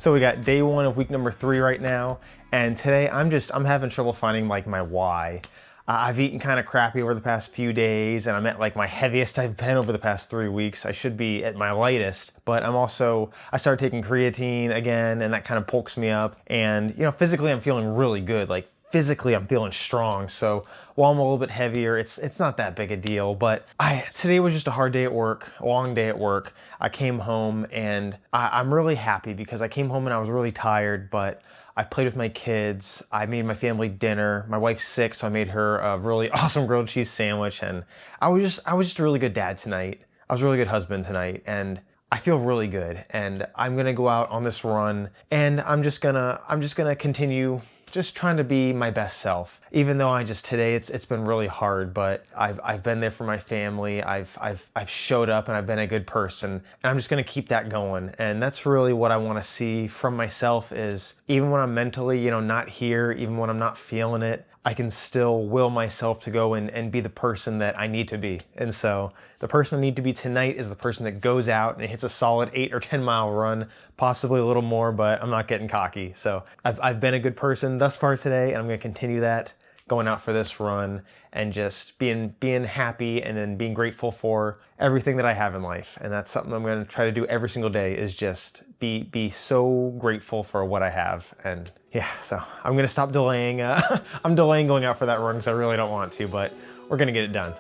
So we got day 1 of week number 3 right now, and today I'm having trouble finding like my why. I've eaten kind of crappy over the past few days, and I'm at like my heaviest I've been over the past 3 weeks. I should be at my lightest, but I started taking creatine again, and that kind of pulks me up. And physically I'm feeling really good. Like physically I'm feeling strong. So while I'm a little bit heavier, it's not that big a deal. But today was just a hard day at work, a long day at work. I came home and I'm really happy because I came home and I was really tired, but I played with my kids. I made my family dinner. My wife's sick, so I made her a really awesome grilled cheese sandwich. And I was just a really good dad tonight. I was a really good husband tonight, and I feel really good. And I'm gonna go out on this run, and I'm just gonna continue just trying to be my best self. Even though today it's been really hard, but I've been there for my family. I've showed up and I've been a good person, and I'm just gonna keep that going. And that's really what I want to see from myself is even when I'm mentally, not here, even when I'm not feeling it, I can still will myself to go and be the person that I need to be. And so the person I need to be tonight is the person that goes out and hits a solid 8 or 10 mile run, possibly a little more, but I'm not getting cocky. So I've been a good person thus far today, and I'm going to continue that going out for this run and just being happy and then being grateful for everything that I have in life. And that's something I'm going to try to do every single day is just be so grateful for what I have. And yeah, so I'm going to stop delaying. I'm delaying going out for that run because I really don't want to, but we're going to get it done.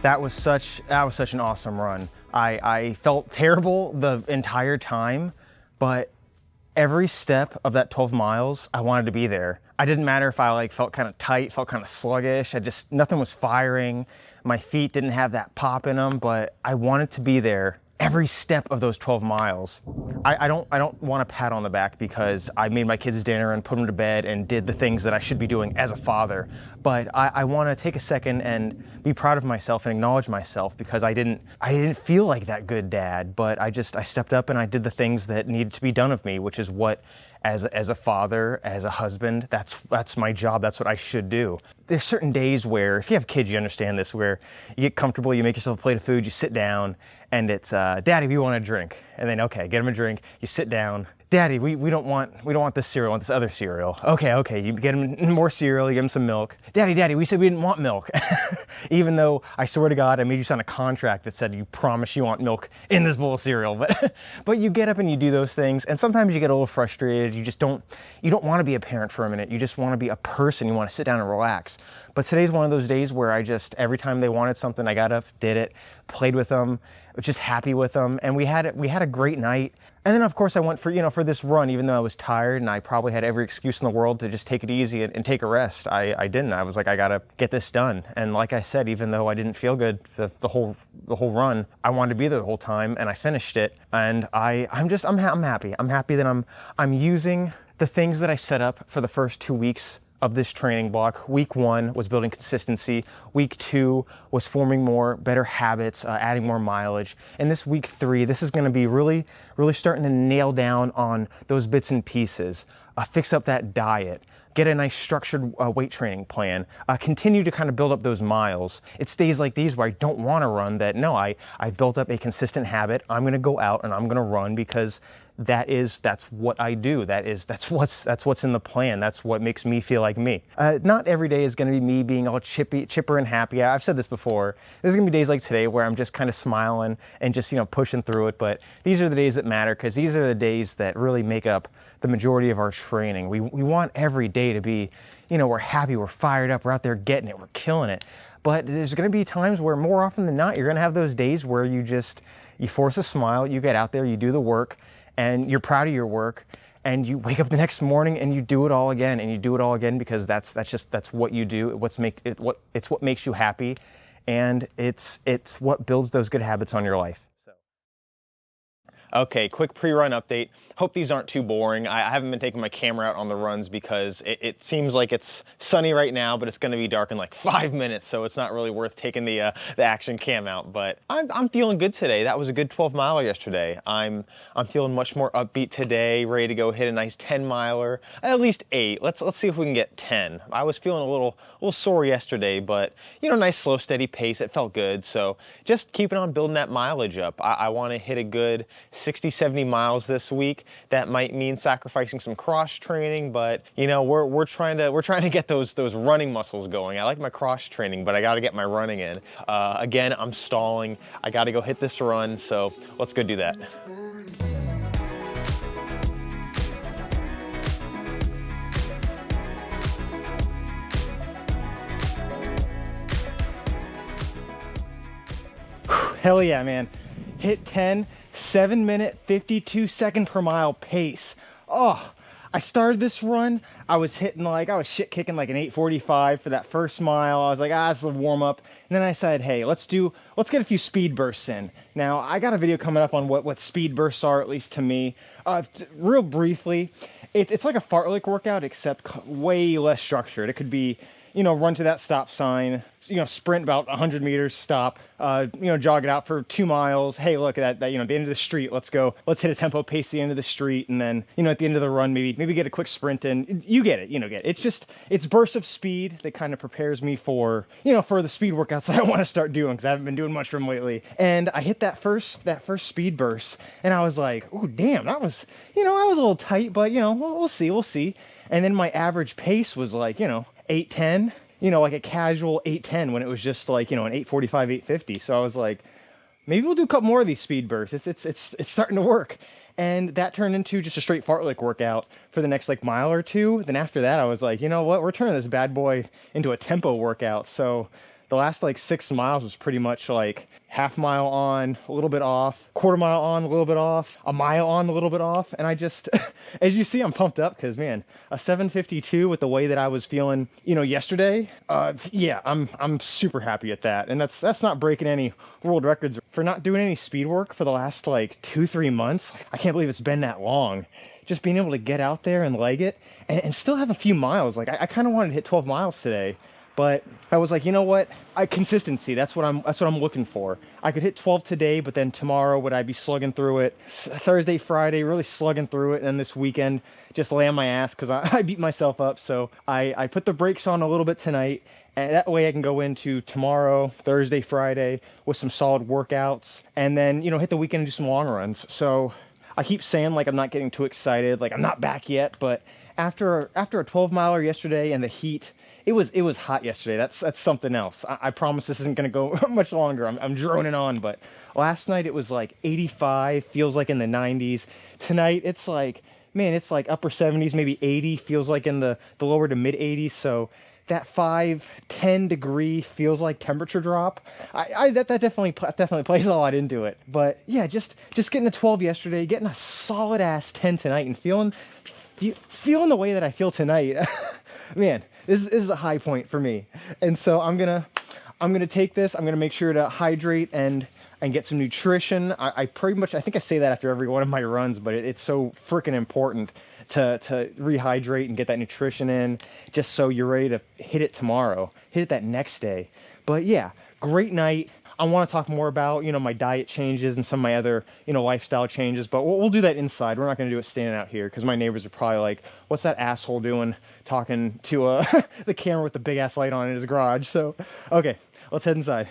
That was such an awesome run. I felt terrible the entire time, but every step of that 12 miles, I wanted to be there. I didn't matter if I felt kind of tight, felt kind of sluggish. Nothing was firing. My feet didn't have that pop in them, but I wanted to be there every step of those 12 miles. I don't want a pat on the back because I made my kids dinner and put them to bed and did the things that I should be doing as a father. But I want to take a second and be proud of myself and acknowledge myself because I didn't feel like that good dad, but I stepped up and I did the things that needed to be done of me, which is what as a father, as a husband, that's my job. That's what I should do. There's certain days where, if you have kids, you understand this, where you get comfortable, you make yourself a plate of food, you sit down, and it's, Daddy, we want a drink. And then, okay, get him a drink, you sit down. Daddy, we don't want this cereal, we want this other cereal. Okay, you get him more cereal, you give him some milk. Daddy, we said we didn't want milk. Even though, I swear to God, I made you sign a contract that said you promise you want milk in this bowl of cereal. But you get up and you do those things, and sometimes you get a little frustrated. You don't want to be a parent for a minute. You just want to be a person. You want to sit down and relax. But today's one of those days where every time they wanted something, I got up, did it, played with them, was just happy with them, and we had a great night. And then of course I went for this run, even though I was tired and I probably had every excuse in the world to just take it easy and take a rest. I didn't. I was like, I gotta get this done. And like I said, even though I didn't feel good the whole run, I wanted to be there the whole time, and I finished it. And I'm happy. I'm happy that I'm using the things that I set up for the first 2 weeks of this training block. Week 1 was building consistency. Week 2 was forming better habits, adding more mileage. And this week 3, this is going to be really, really starting to nail down on those bits and pieces. Fix up that diet. Get a nice structured weight training plan. Continue to kind of build up those miles. It's days like these where I don't want to run that, no, I've built up a consistent habit. I'm going to go out and I'm going to run because that's what I do. That's what's in the plan. That's what makes me feel like me. Not every day is going to be me being all chipper and happy. I've said this before. There's going to be days like today where I'm just kind of smiling and just pushing through it. But these are the days that matter because these are the days that really make up the majority of our training. We want every day to be, we're happy, we're fired up, we're out there getting it, we're killing it. But there's going to be times where more often than not, you're going to have those days where you force a smile, you get out there, you do the work, and you're proud of your work, and you wake up the next morning and you do it all again, and you do it all again because that's what you do. It's what makes you happy, and it's what builds those good habits on your life. Okay, quick pre-run update. Hope these aren't too boring. I haven't been taking my camera out on the runs because it seems like it's sunny right now, but it's going to be dark in like 5 minutes, so it's not really worth taking the action cam out. But I'm feeling good today. That was a good 12 miler yesterday. I'm feeling much more upbeat today, ready to go hit a nice 10 miler, at least 8. Let's see if we can get 10. I was feeling a little sore yesterday, but you know, nice slow steady pace. It felt good. So just keeping on building that mileage up. I want to hit a good 60, 70 miles this week. That might mean sacrificing some cross training, but you know, we're trying to get those running muscles going. I like my cross training, but I got to get my running in. Again, I'm stalling. I got to go hit this run, so let's go do that. Hell yeah, man. Hit 10, 7 minute, 52 second per mile pace. Oh, I started this run. I was shit kicking like an 8:45 for that first mile. I was like, this is a warm up. And then I decided, hey, let's get a few speed bursts in. Now, I got a video coming up on what speed bursts are, at least to me. Real briefly, it's like a fartlek workout, except way less structured. It could be, you know, run to that stop sign, you know, sprint about 100 meters, stop, you know, jog it out for 2 miles. Hey, look at that, you know, the end of the street, let's hit a tempo pace at the end of the street. And then, you know, at the end of the run, maybe get a quick sprint in. You get it, it's bursts of speed that kind of prepares me for, you know, for the speed workouts that I want to start doing, because I haven't been doing much from lately. And I hit that first speed burst, and I was like, oh, damn, that was a little tight, but, you know, we'll see. And then my average pace was like, you know, 8:10, you know, like a casual 8:10 when it was just like, you know, an 8:45, 8:50. So I was like, maybe we'll do a couple more of these speed bursts. It's starting to work. And that turned into just a straight fartlek workout for the next like mile or two. Then after that, I was like, you know what, we're turning this bad boy into a tempo workout. So the last like 6 miles was pretty much like half mile on, a little bit off, quarter mile on, a little bit off, a mile on, a little bit off. And I just, as you see, I'm pumped up because, man, a 7:52 with the way that I was feeling, you know, yesterday. Yeah, I'm super happy at that. And that's not breaking any world records for not doing any speed work for the last like 2-3 months. I can't believe it's been that long. Just being able to get out there and leg it and still have a few miles. Like I kind of wanted to hit 12 miles today. But I was like, you know what? Consistency. That's what I'm looking for. I could hit 12 today, but then tomorrow would I be slugging through it? Thursday, Friday, really slugging through it, and then this weekend just lay on my ass because I beat myself up. So I put the brakes on a little bit tonight, and that way I can go into tomorrow, Thursday, Friday with some solid workouts, and then, you know, hit the weekend and do some long runs. So I keep saying like I'm not getting too excited, like I'm not back yet, but after a 12 miler yesterday and the heat. It was hot yesterday. That's something else. I promise this isn't going to go much longer. I'm droning on, but last night it was like 85, feels like in the 90s. Tonight it's like, man, it's like upper 70s, maybe 80, feels like in the lower to mid 80s. So that 5-10 degree feels like temperature drop. That definitely plays a lot into it. But yeah, just getting a 12 yesterday, getting a solid ass 10 tonight, and feeling the way that I feel tonight. Man, this is a high point for me. And so I'm gonna take this. I'm gonna make sure to hydrate and get some nutrition. I think I say that after every one of my runs, but it's so freaking important to rehydrate and get that nutrition in, just so you're ready to hit it tomorrow, hit it that next day. But yeah, great night. I want to talk more about, you know, my diet changes and some of my other, you know, lifestyle changes, but we'll do that inside. We're not going to do it standing out here because my neighbors are probably like, what's that asshole doing talking to the camera with the big ass light on in his garage? So, okay, let's head inside.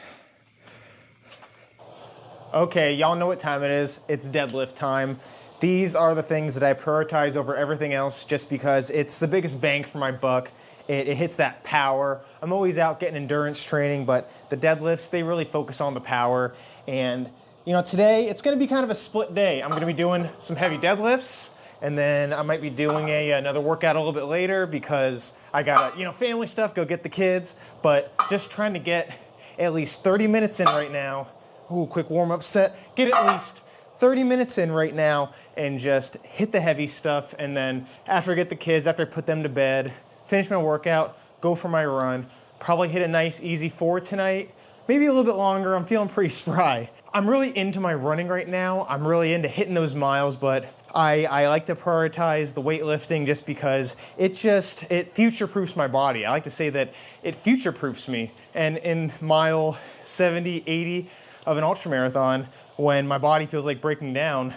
Okay, y'all know what time it is. It's deadlift time. These are the things that I prioritize over everything else just because it's the biggest bang for my buck. It hits that power. I'm always out getting endurance training, but the deadlifts, they really focus on the power. And, you know, today it's going to be kind of a split day. I'm going to be doing some heavy deadlifts, and then I might be doing another workout a little bit later because I got, you know, family stuff, go get the kids. But just trying to get at least 30 minutes in right now. Ooh, quick warm-up set. Get at least 30 minutes in right now and just hit the heavy stuff. And then after I get the kids, after I put them to bed, finish my workout, go for my run, probably hit a nice easy 4 tonight, maybe a little bit longer. I'm feeling pretty spry. I'm really into my running right now. I'm really into hitting those miles, but I like to prioritize the weightlifting just because it future-proofs my body. I like to say that it future-proofs me. And in mile 70, 80 of an ultramarathon, when my body feels like breaking down,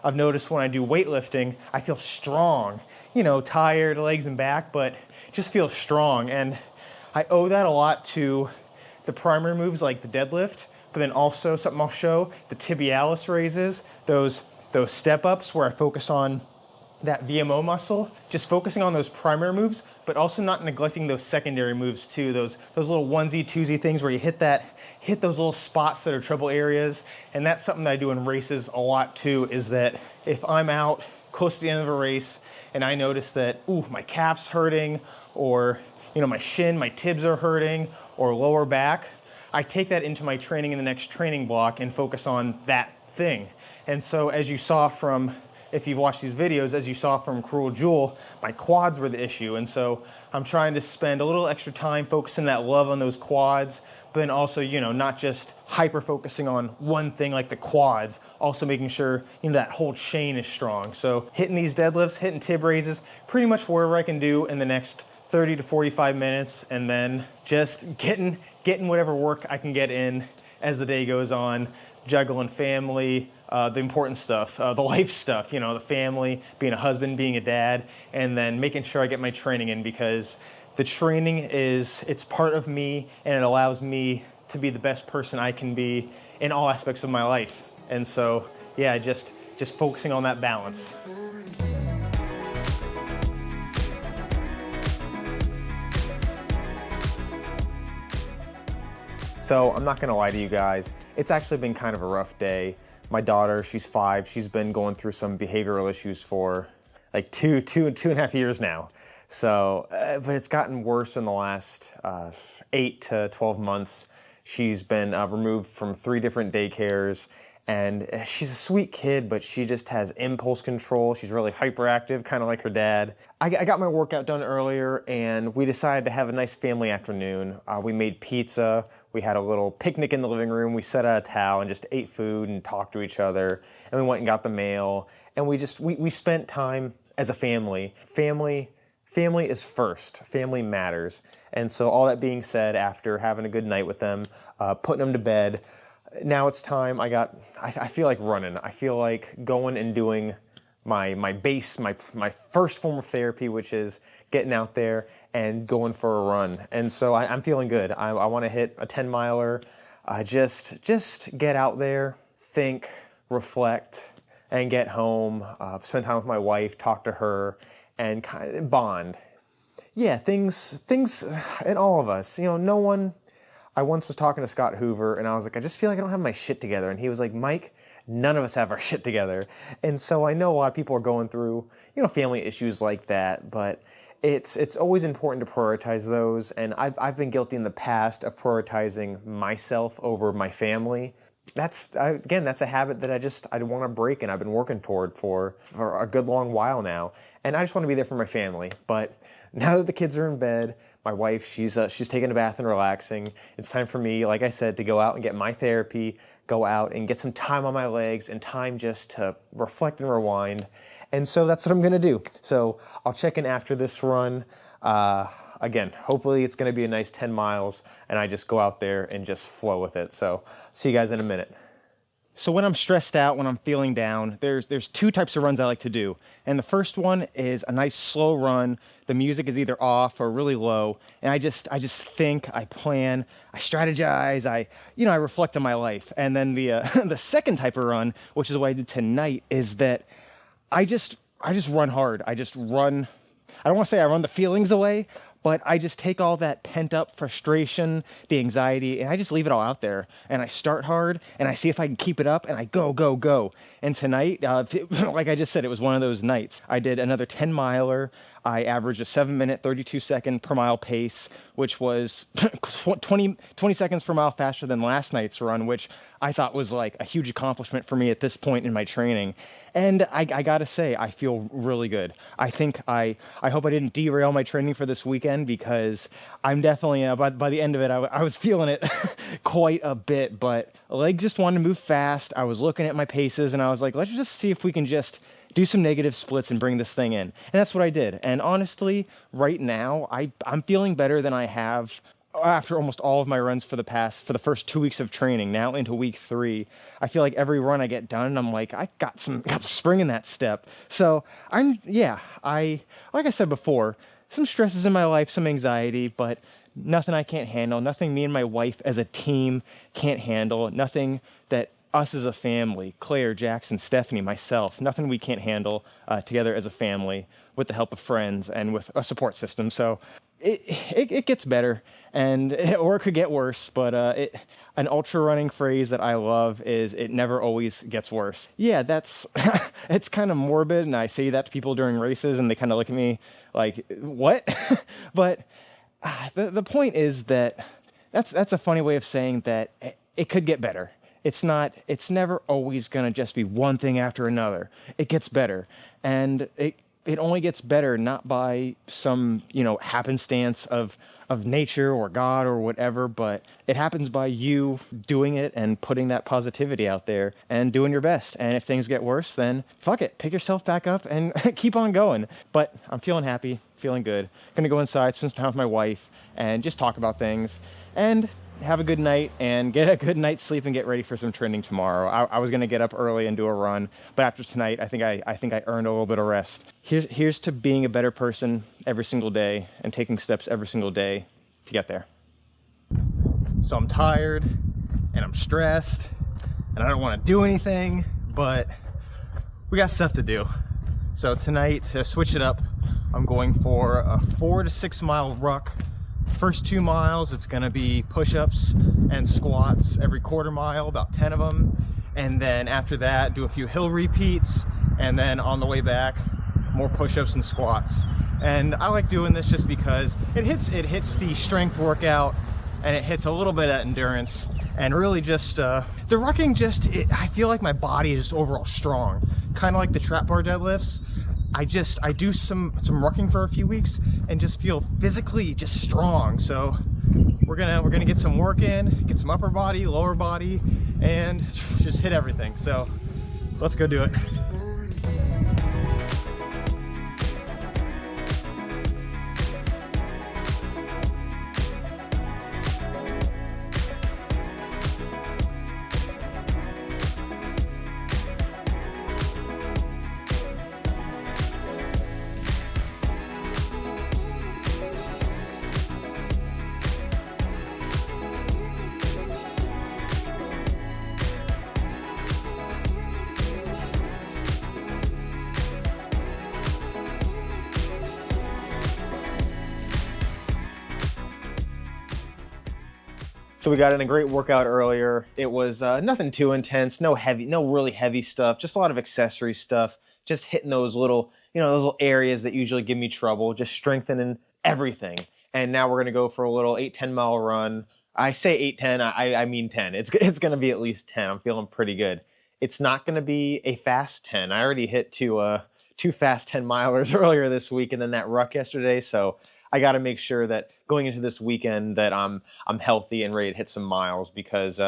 I've noticed when I do weightlifting, I feel strong. You know, tired, legs and back, but just feel strong. And I owe that a lot to the primary moves like the deadlift, but then also something I'll show, the tibialis raises, those step ups where I focus on that VMO muscle, just focusing on those primary moves, but also not neglecting those secondary moves too, those little onesie, twosie things where you hit those little spots that are trouble areas. And that's something that I do in races a lot too, is that if I'm out close to the end of a race and I notice that, ooh, my calf's hurting, or you know, my shin, my tibs are hurting, or lower back, I take that into my training in the next training block and focus on that thing. And so as you saw from, if you've watched these videos, as you saw from Cruel Jewel, my quads were the issue. And so I'm trying to spend a little extra time focusing that love on those quads, but then also, you know, not just hyper focusing on one thing like the quads, also making sure, you know, that whole chain is strong. So hitting these deadlifts, hitting tib raises, pretty much wherever I can do in the next 30 to 45 minutes, and then just getting whatever work I can get in as the day goes on, juggling family, the important stuff, the life stuff, you know, the family, being a husband, being a dad, and then making sure I get my training in, because the training it's part of me, and it allows me to be the best person I can be in all aspects of my life. And so, yeah, just focusing on that balance. So I'm not gonna lie to you guys, it's actually been kind of a rough day. My daughter, she's 5, she's been going through some behavioral issues for like two and a half years now. So, but it's gotten worse in the last 8 to 12 months. She's been removed from 3 different daycares, and she's a sweet kid, but she just has impulse control. She's really hyperactive, kind of like her dad. I got my workout done earlier, and we decided to have a nice family afternoon. We made pizza. We had a little picnic in the living room. We set out a towel and just ate food and talked to each other. And we went and got the mail. And we spent time as a family. Family is first. Family matters. And so all that being said, after having a good night with them, putting them to bed, now it's time. I feel like running. I feel like going and doing my first form of therapy, which is getting out there and going for a run. And so I'm feeling good. I want to hit a 10-miler. Just get out there, think, reflect, and get home. Spend time with my wife, talk to her, and kind of bond. Yeah, things, and all of us. You know, no one. I once was talking to Scott Hoover, and I was like, I just feel like I don't have my shit together. And he was like, Mike, none of us have our shit together. And so I know a lot of people are going through, you know, family issues like that, but it's always important to prioritize those. And I've been guilty in the past of prioritizing myself over my family. That's a habit that I want to break, and I've been working toward for a good long while now. And I just want to be there for my family. But now that the kids are in bed, my wife, she's taking a bath and relaxing. It's time for me, like I said, to go out and get my therapy, go out and get some time on my legs and time just to reflect and rewind. And so that's what I'm going to do. So I'll check in after this run. Again, hopefully it's going to be a nice 10 miles, and I just go out there and just flow with it. So see you guys in a minute. So when I'm stressed out, when I'm feeling down, there's 2 types of runs I like to do. And the first one is a nice slow run. The music is either off or really low. And I just think, I plan, I strategize, I reflect on my life. And then the second type of run, which is what I did tonight, is that I just run hard. I just run. I don't want to say I run the feelings away, but I just take all that pent-up frustration, the anxiety, and I just leave it all out there. And I start hard, and I see if I can keep it up, and I go, go, go. And tonight, like I just said, it was one of those nights. I did another 10-miler. I averaged a 7-minute, 32-second per mile pace, which was 20 seconds per mile faster than last night's run, which I thought was like a huge accomplishment for me at this point in my training. And I gotta say, I feel really good. I think I hope I didn't derail my training for this weekend, because I'm definitely, by the end of it, I was feeling it quite a bit, but leg just wanted to move fast. I was looking at my paces and I was like, let's just see if we can just do some negative splits and bring this thing in. And that's what I did. And honestly, right now, I'm feeling better than I have after almost all of my runs for the first 2 weeks of training, now into week 3. I feel like every run I get done, I'm like, I got some spring in that step. So like I said before, some stresses in my life, some anxiety, but nothing I can't handle, nothing me and my wife as a team can't handle, nothing that us as a family, Claire, Jackson, Stephanie, myself, nothing we can't handle together as a family with the help of friends and with a support system. So it gets better, or it could get worse, but an ultra running phrase that I love is, it never always gets worse. Yeah, that's it's kind of morbid, and I say that to people during races and they kind of look at me like, what? But the point is that that's a funny way of saying that it could get better. It's never always gonna just be one thing after another. It gets better, and it only gets better not by some, happenstance of nature or God or whatever, but it happens by you doing it and putting that positivity out there and doing your best. And if things get worse, then fuck it, pick yourself back up and keep on going. But I'm feeling happy, feeling good. Gonna go inside, spend some time with my wife, and just talk about things and have a good night and get a good night's sleep and get ready for some training tomorrow. I was gonna get up early and do a run, but after tonight, I think I earned a little bit of rest. Here's to being a better person every single day and taking steps every single day to get there. So I'm tired and I'm stressed and I don't want to do anything, but we got stuff to do. So tonight, to switch it up, I'm going for a 4 to 6 mile ruck. First 2 miles, it's gonna be push-ups and squats every quarter mile, about 10 of them. And then after that, do a few hill repeats. And then on the way back, more push-ups and squats. And I like doing this just because it hits the strength workout, and it hits a little bit of endurance, and really just, the rucking I feel like my body is just overall strong. Kind of like the trap bar deadlifts. I do some rucking for a few weeks and just feel physically just strong. So we're gonna get some work in, get some upper body, lower body, and just hit everything. So let's go do it. So we got in a great workout earlier. It was nothing too intense, no really heavy stuff, just a lot of accessory stuff, just hitting those little areas that usually give me trouble, just strengthening everything. And now we're gonna go for a little 8-10 mile run. I say 8-10, I mean 10. It's gonna be at least 10. I'm feeling pretty good. It's not gonna be a fast 10. I already hit two fast 10 milers earlier this week, and then that ruck yesterday. So I got to make sure that going into this weekend that I'm healthy and ready to hit some miles, because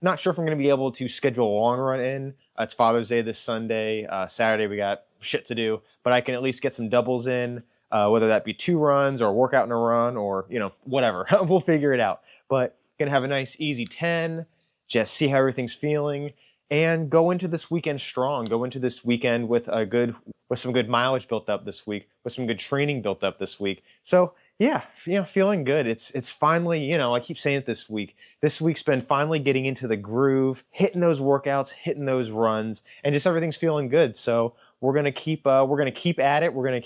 not sure if I'm going to be able to schedule a long run in. It's Father's Day this Sunday. Saturday we got shit to do, but I can at least get some doubles in, whether that be 2 runs or a workout and a run, or whatever. We'll figure it out. But gonna have a nice easy 10, just see how everything's feeling, and go into this weekend strong. Go into this weekend with some good mileage built up this week, with some good training built up this week. So yeah, feeling good. It's finally, I keep saying it this week. This week's been finally getting into the groove, hitting those workouts, hitting those runs, and just everything's feeling good. So we're gonna keep at it. We're gonna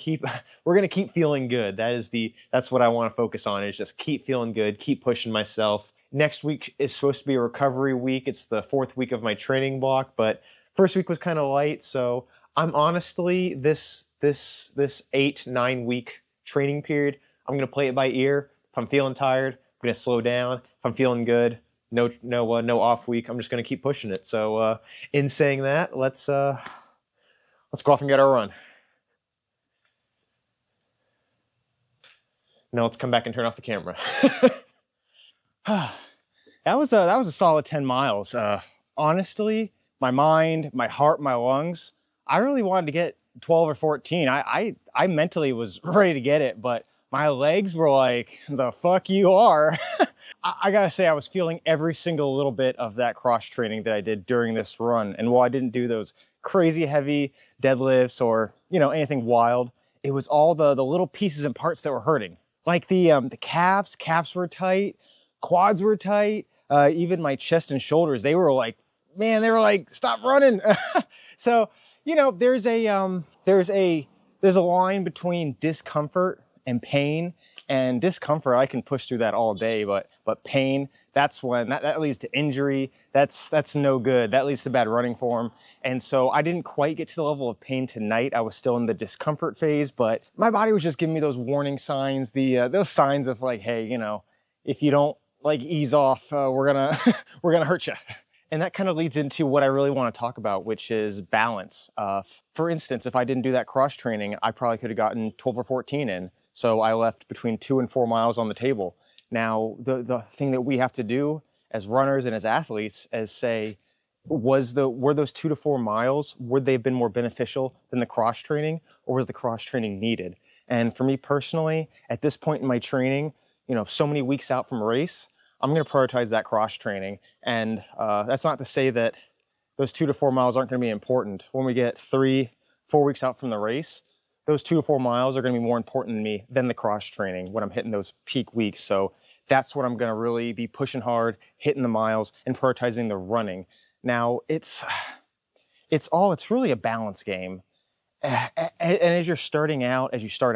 keep feeling good. That's what I want to focus on, is just keep feeling good, keep pushing myself. Next week is supposed to be a recovery week. It's the 4th week of my training block, but first week was kind of light. So I'm honestly, this 8-9 week training period, I'm going to play it by ear. If I'm feeling tired, I'm going to slow down. If I'm feeling good, no off week. I'm just going to keep pushing it. So in saying that, let's go off and get our run. Now let's come back and turn off the camera. That was a solid 10 miles. Honestly, my mind, my heart, my lungs, I really wanted to get 12 or 14. I mentally was ready to get it, but my legs were like, the fuck you are. I gotta say, I was feeling every single little bit of that cross training that I did during this run. And while I didn't do those crazy heavy deadlifts or, anything wild, it was all the little pieces and parts that were hurting. Like the calves were tight, quads were tight, even my chest and shoulders, they were like, stop running. So, there's a line between discomfort and pain. And discomfort, I can push through that all day, but pain, that's when that leads to injury. That's no good. That leads to bad running form. And so I didn't quite get to the level of pain tonight. I was still in the discomfort phase, but my body was just giving me those warning signs, those signs of like, hey, if you don't ease off, we're gonna hurt you. And that kind of leads into what I really want to talk about, which is balance. For instance, if I didn't do that cross training, I probably could have gotten 12 or 14 in. So I left between 2 and 4 miles on the table. Now, the thing that we have to do as runners and as athletes is say, were those 2 to 4 miles, would they have been more beneficial than the cross training, or was the cross training needed? And for me personally, at this point in my training, so many weeks out from a race, I'm going to prioritize that cross training. And that's not to say that those 2 to 4 miles aren't going to be important. When we get 3-4 weeks out from the race, those 2 to 4 miles are going to be more important to me than the cross training when I'm hitting those peak weeks. So that's what I'm going to really be pushing hard, hitting the miles, and prioritizing the running. Now, it's really a balance game. And as you start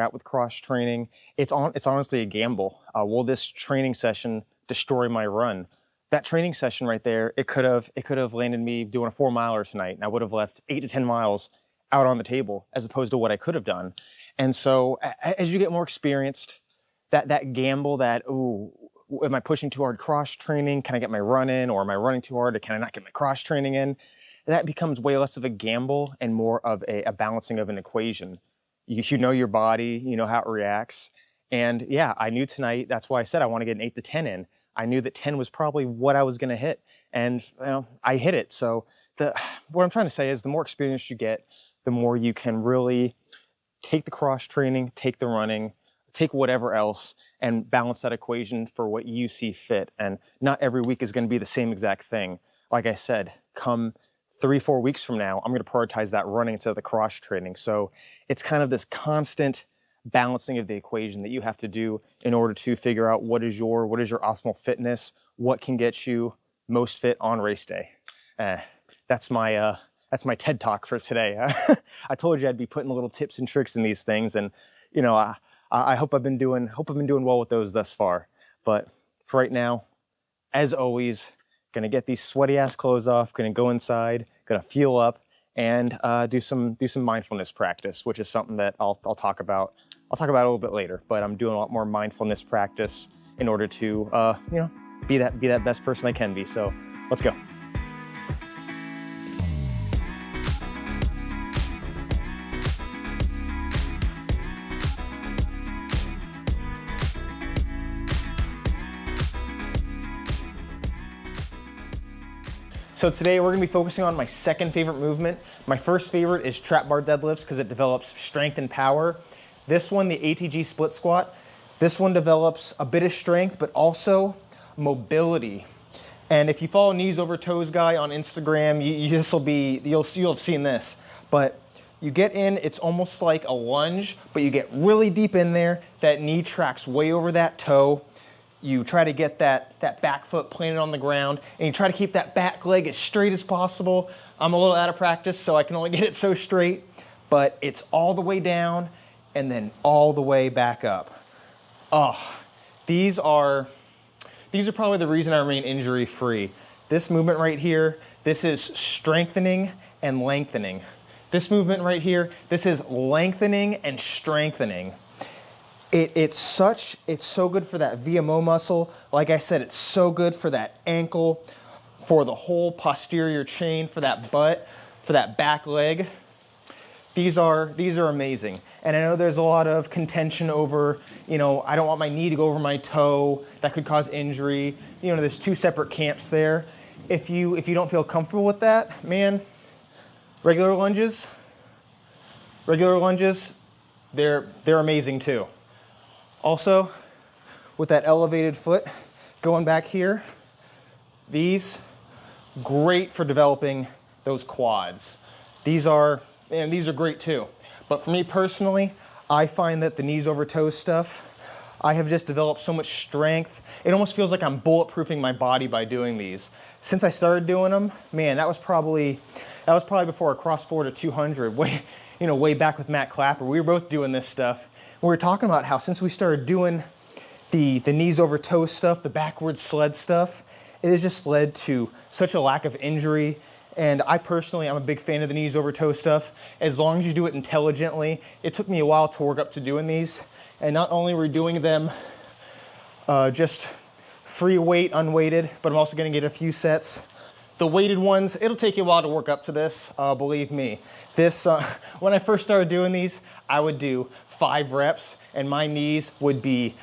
out with cross training, it's honestly a gamble. Will this training session destroy my run? That training session right there, it could have landed me doing a 4 miler tonight, and I would have left 8 to 10 miles out on the table as opposed to what I could have done. And so as you get more experienced, that gamble that, ooh, am I pushing too hard cross training? Can I get my run in? Or am I running too hard? Or can I not get my cross training in? That becomes way less of a gamble and more of a balancing of an equation. You know your body, you know how it reacts. And yeah, I knew tonight, that's why I said I want to get an 8 to 10 in. I knew that 10 was probably what I was going to hit. And I hit it. So what I'm trying to say is the more experience you get, the more you can really take the cross training, take the running, take whatever else, and balance that equation for what you see fit. And not every week is going to be the same exact thing. Like I said, come 3-4 weeks from now, I'm going to prioritize that running instead of the cross training. So it's kind of this constant balancing of the equation that you have to do in order to figure out what is your optimal fitness, what can get you most fit on race day. That's my TED Talk for today. I told you I'd be putting little tips and tricks in these things, and I hope I've been doing well with those thus far. But for right now, as always, gonna get these sweaty ass clothes off, gonna go inside, gonna fuel up, and do some mindfulness practice, which is something that I'll talk about a little bit later. But I'm doing a lot more mindfulness practice in order to be that best person I can be. So let's go. So today we're going to be focusing on my second favorite movement. My first favorite is trap bar deadlifts because it develops strength and power. This one, the ATG split squat, this one develops a bit of strength but also mobility. And if you follow Knees Over Toes guy on Instagram, you'll have seen this. But you get in, it's almost like a lunge, but you get really deep in there. That knee tracks way over that toe. You try to get that back foot planted on the ground, and you try to keep that back leg as straight as possible. I'm a little out of practice, so I can only get it so straight, but it's all the way down and then all the way back up. Oh, these are probably the reason I remain injury free. This movement right here, this is strengthening and lengthening. This movement right here, this is lengthening and strengthening. It's so good for that VMO muscle. Like I said, it's so good for that ankle, for the whole posterior chain, for that butt, for that back leg. These are amazing. And I know there's a lot of contention over, I don't want my knee to go over my toe. That could cause injury. There's two separate camps there. If you don't feel comfortable with that, man, regular lunges, they're amazing too. Also, with that elevated foot going back here, these great for developing those quads. These are great too. But for me personally, I find that the knees over toes stuff, I have just developed so much strength. It almost feels like I'm bulletproofing my body by doing these. Since I started doing them, man, that was probably before a cross forward to 200, way back with Matt Clapper. We were both doing this stuff. We were talking about how since we started doing the knees over toes stuff, the backwards sled stuff, it has just led to such a lack of injury. And I'm a big fan of the knees over toe stuff. As long as you do it intelligently. It took me a while to work up to doing these. And not only were we doing them just free weight, unweighted, but I'm also gonna get a few sets. The weighted ones, it'll take you a while to work up to this, believe me. When I first started doing these, I would do 5 reps and my knees would be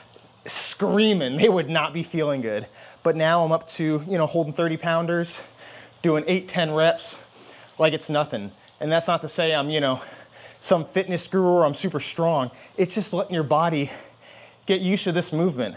screaming. They would not be feeling good. But now I'm up to, holding 30 pounders, doing 8-10 reps like it's nothing. And that's not to say I'm, some fitness guru or I'm super strong. It's just letting your body get used to this movement.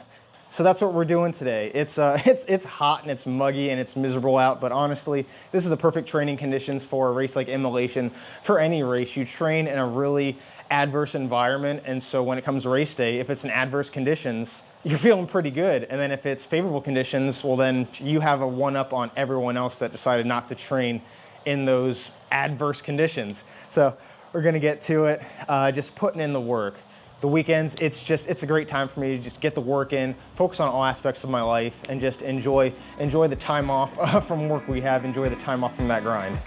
So that's what we're doing today. It's hot and it's muggy and it's miserable out, but honestly, this is the perfect training conditions for a race like Immolation. For any race, you train in a really adverse environment, and so when it comes to race day, if it's in adverse conditions, you're feeling pretty good. And then if it's favorable conditions, well then you have a one-up on everyone else that decided not to train in those adverse conditions. So we're gonna get to it, just putting in the work. The weekends, it's a great time for me to just get the work in, focus on all aspects of my life, and just enjoy the time off from work we have, enjoy the time off from that grind.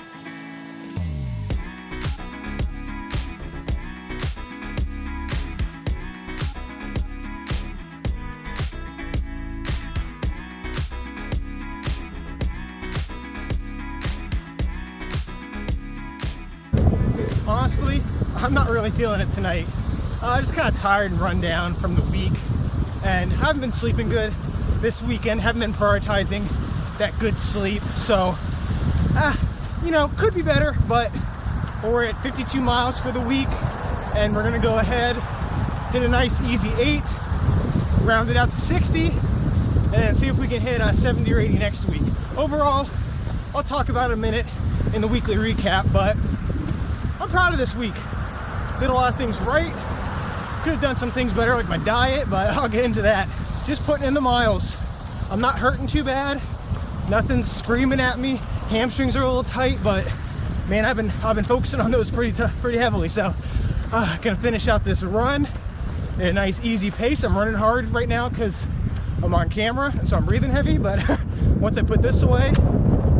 Honestly, I'm not really feeling it tonight. I'm just kind of tired and run down from the week, and haven't been sleeping good this weekend, haven't been prioritizing that good sleep, so could be better, but we're at 52 miles for the week, and we're gonna go ahead, hit a nice easy 8, round it out to 60, and see if we can hit 70 or 80 next week. Overall, I'll talk about it in a minute in the weekly recap, but I'm proud of this week. Did a lot of things right. Could have done some things better, like my diet, but I'll get into that. Just putting in the miles. I'm not hurting too bad. Nothing's screaming at me. Hamstrings are a little tight, but man, I've been focusing on those pretty heavily. So, gonna finish out this run at a nice easy pace. I'm running hard right now because I'm on camera, and so I'm breathing heavy. But once I put this away,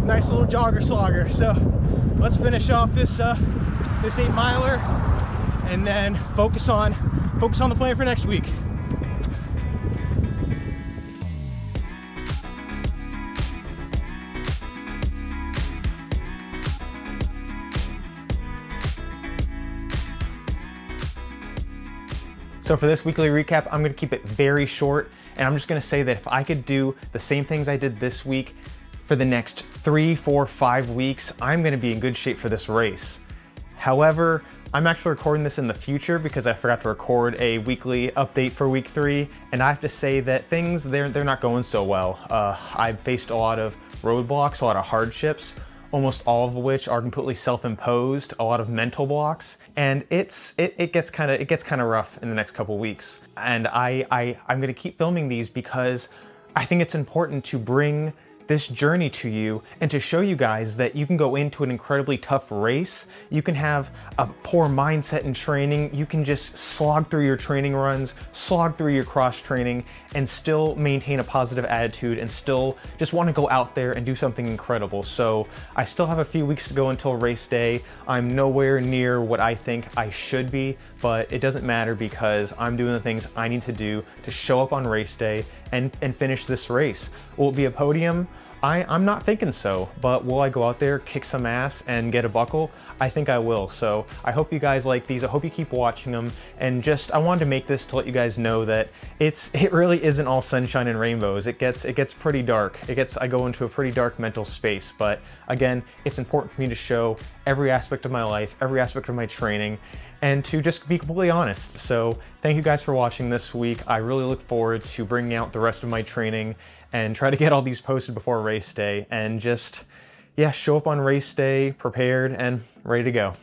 nice little jogger slogger. So let's finish off this 8-miler, and then focus on the plan for next week. So for this weekly recap, I'm gonna keep it very short, and I'm just gonna say that if I could do the same things I did this week for the next 3, 4, 5 weeks, I'm gonna be in good shape for this race. However, I'm actually recording this in the future because I forgot to record a weekly update for week 3, and I have to say that things, they're not going so well. I've faced a lot of roadblocks, a lot of hardships, almost all of which are completely self-imposed, a lot of mental blocks, and it gets kind of rough in the next couple weeks. And I'm gonna keep filming these because I think it's important to bring this journey to you and to show you guys that you can go into an incredibly tough race. You can have a poor mindset in training. You can just slog through your training runs, slog through your cross training, and still maintain a positive attitude and still just want to go out there and do something incredible. So I still have a few weeks to go until race day. I'm nowhere near what I think I should be, but it doesn't matter because I'm doing the things I need to do to show up on race day and finish this race. Will it be a podium? I'm not thinking so, but will I go out there, kick some ass, and get a buckle? I think I will. So I hope you guys like these. I hope you keep watching them. And just, I wanted to make this to let you guys know that it really isn't all sunshine and rainbows. It gets pretty dark. I go into a pretty dark mental space. But again, it's important for me to show every aspect of my life, every aspect of my training, and to just be completely honest. So thank you guys for watching this week. I really look forward to bringing out the rest of my training and try to get all these posted before race day and just, yeah, show up on race day prepared and ready to go.